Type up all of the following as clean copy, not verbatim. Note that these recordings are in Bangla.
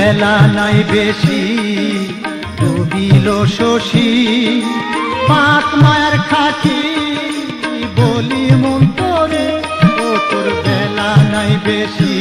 বেলা নাই বেশি ডুবিল শশী পাক মায়ার খাকি বলি মন তোরে ও তোর বেলা নাই বেশি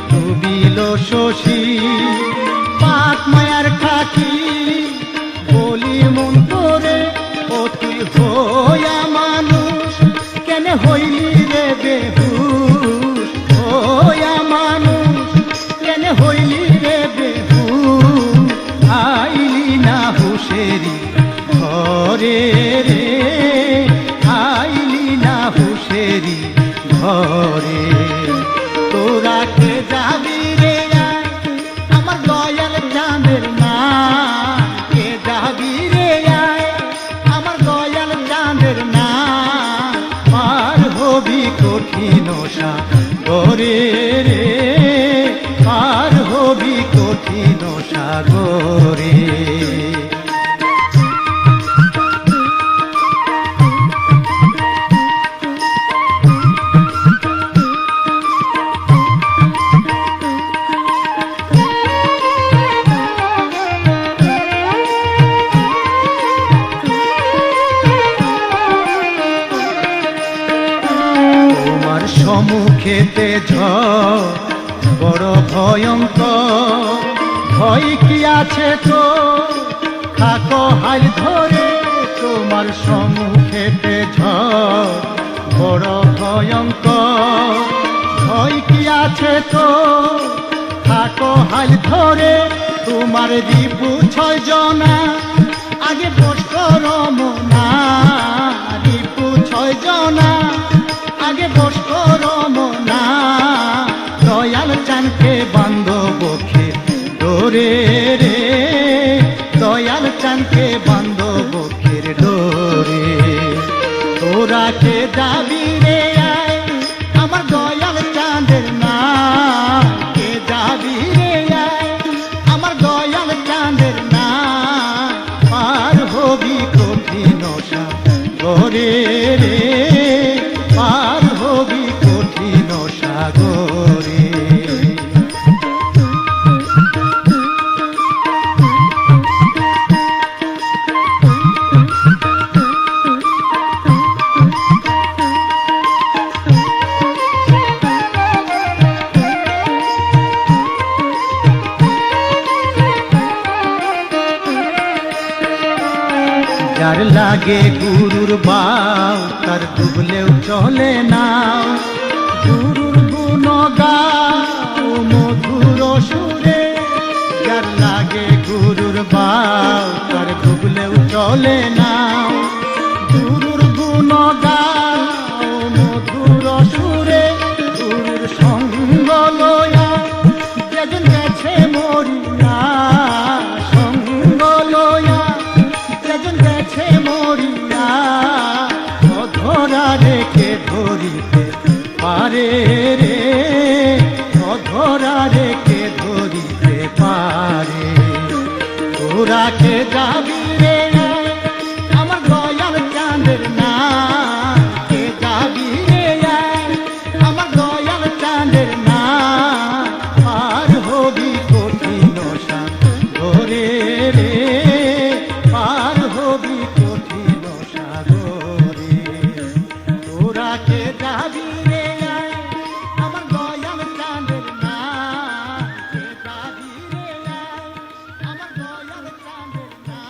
ডুবিল শশী পাক মায়ার খাকি বলি মন তোরে ও তুই হইয়া মানুষ কেন হইলি রে বেহুশ হইয়া মানুষ কেন হইলি রে বেহুশ আইলি না হুশেরি ঘরে রে আইলি না হুশেরি ঘরে তোরা কে যাবি রে আমার দয়াল চাঁদের মা কে যাবি রে আমার দয়াল চাঁদের না পার হবি কঠিন সাগরে রে পার হবি কঠিন সাগরে সম্মুখেতে ঝড় বড় ভয়ঙ্কর ভয় কি আছে তো থাকো হাল ধরে তোমার সম্মুখেতে ঝড় বড় ভয়ঙ্কর ভয় কি আছে তো থাকো হাল ধরে তোমার রিপু 6 জনা আগে বস করো মনা রিপু 6 জনা আগে বস করো মনা দয়াল চানকে বান্ধবকে ডোরে রে দয়াল চানকে বান্ধবকের ডোরে তোরা কে যাবি রে আমার দয়াল চাঁদের না কে যাবি রে আমার দয়াল চাঁদের না পার হবি কঠিন সাগরে রে পার হবি কঠিন সাগরে যার লাগে গুরুর বাউ তার ডুবলেও চলে না গুরুর গুণ গাও মধুর সুরে যার লাগে গুরুর বাউ তার ডুবলেও চলে না গুরুর গুণ গাও মধুর সুরে গুরুর সঙ্গ লয়া যেজন গেছে মরিয়া সঙ্গ লয়া যেজন গেছে মরিয়া অধরা রেখে ধরিতে পারে রে অধরা রেখে ধরিতে পারে তোরা কে যাবি রে আমার দয়াল চাঁদের না কে যাবি রে আমার দয়াল চাঁদের না পার হবি কঠিন সাগরে রে পার হবি কঠিন সাগরে তোরা কে যাবি রে আমার দয়াল চাঁদের না কে যাবি রে আমার দয়াল চাঁদের না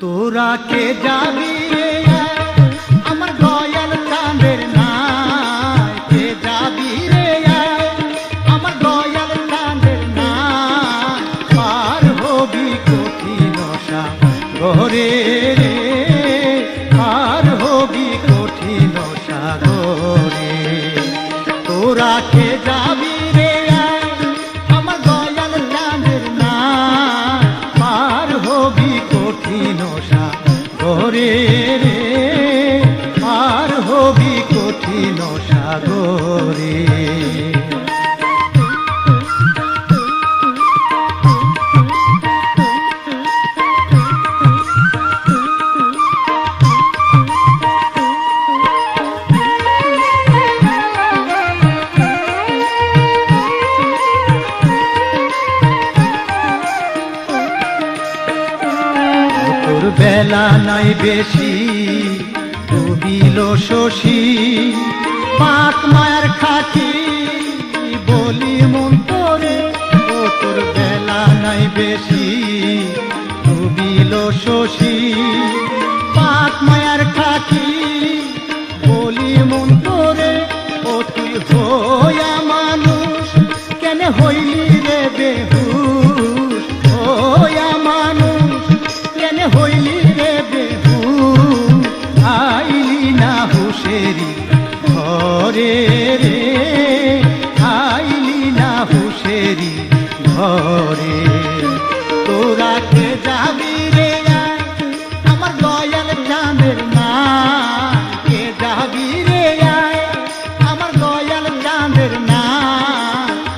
তোরা কে যাবি রে আমার দয়াল চাঁদের না কে যাবি রে আমার দয়াল চাঁদের না পার হবি কঠিন সাগরে রে পার হবি কঠিন সাগরে তোরা কে যাবি রে আমার দয়াল চাঁদের না পার হবি কঠিন সাগরে তোর বেলা নাই বেশি ডুবিল শশী পাক মায়ার খাকি বলি মন তোরে ও তোর বেলা নাই বেশি ডুবিল শশী পাক মায়ার খাকি বলি মন তোরে ও তুই হইয়া মানুষ কেন হইলি রে বেহুশ হইয়া মানুষ কেন হইলি রে বেহুশ আইলি না হুশেরি ঘরে রে আইলি না হুশেরি ঘরে তোরা কে যাবি রে আমার দয়াল চাঁদের না কে যাবি রে আমার দয়াল চাঁদের না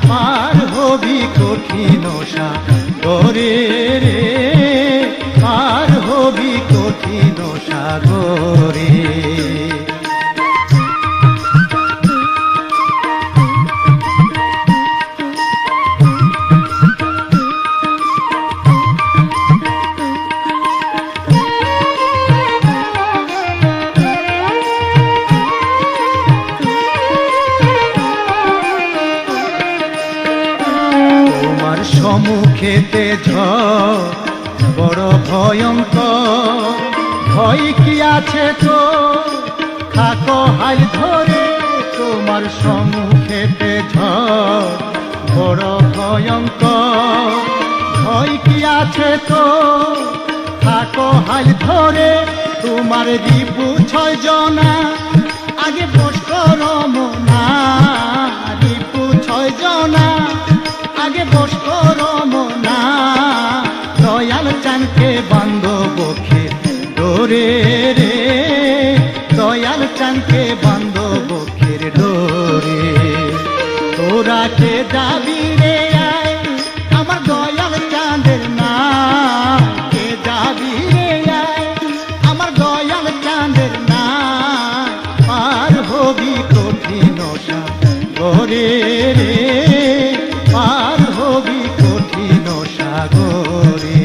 পার হবি কঠিন সাগরে রে পার হবি কঠিন সাগরে সম্মুখেতে ঝড় বড় ভয়ঙ্কর ভয় কি আছে তো খাকো হাল ধরে তোমার সম্মুখেতে ঝড় বড় ভয়ঙ্কর ভয় কি আছে তো খাকো হাল ধরে তোমার রিপু 6 জনা আগে বস করো মনা রিপু 6 জনা আগে বস করো মনা দয়াল চানকে বান্ধব ডোরে রে দয়াল চানকে বান্ধব ডোরে তোরা কে যাবি রে আমার দয়াল চাঁদের না কে যাবি রে আমার দয়াল চাঁদের না পার হবি কঠিন সাগরে রে পার হবি কঠিন সাগরে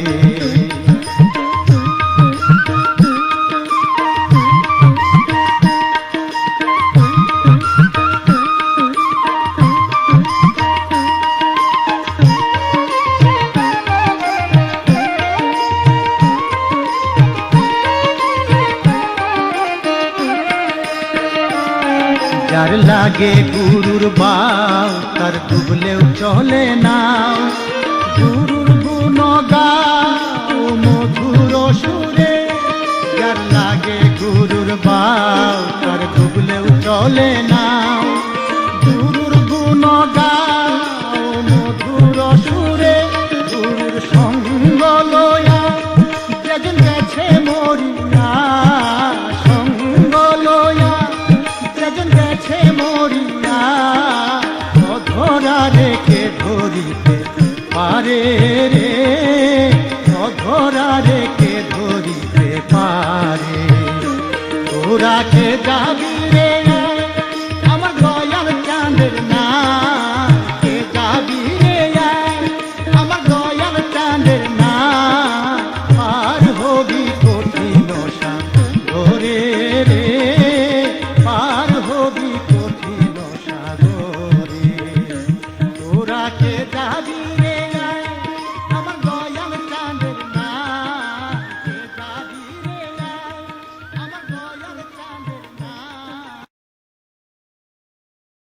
যার লাগে গুরুর বাউ তার ডুবলেও চলে না গুরুর গুণ গাও মধুর সুরে যার লাগে গুরুর বাউ তার ডুবলেও চলে না গুরুর গুণ গাও মধুর সুরে গুরুর সঙ্গ লয়া যেজন গেছে মরিয়া সঙ্গ লয়া যেজন গেছে মরিয়া অধরা রেখে ধরিতে পারে রে অধরা রেখে ধরিতে পারে তোরা কে যাবি